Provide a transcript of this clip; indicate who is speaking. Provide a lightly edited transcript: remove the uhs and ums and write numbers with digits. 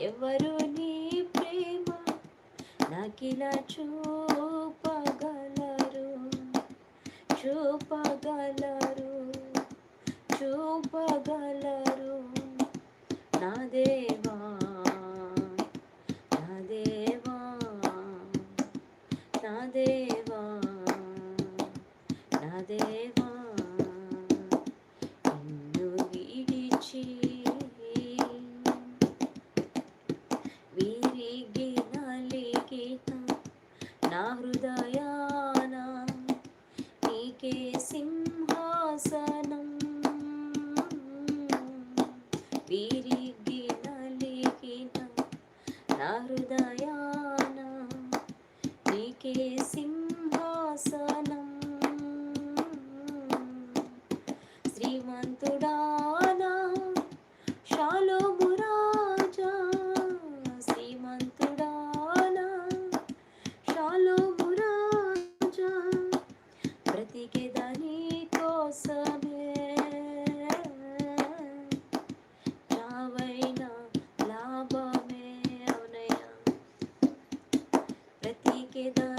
Speaker 1: ఎవరు నీ ప్రేమ నాకిలా చూపగలరు, చూపగలరు, చూపగలరు. నా దేవా, నా దేవా, నా దేవా, నా దేవా, నిన్ను విడిచి విరిగి నలిగిన నా హృదయాన నీకే సింహాసనం, విరిగి నలిగిన నా హృదయాన నీకే సింహాసనం. శ్రీమంతుడానా షాలోము రాజా, శ్రీమంతుడానా షాలోము రాజా, బ్రతికెదని కోసమే, చావైనా లాభమే అవునయ్యా, బ్రతికెదా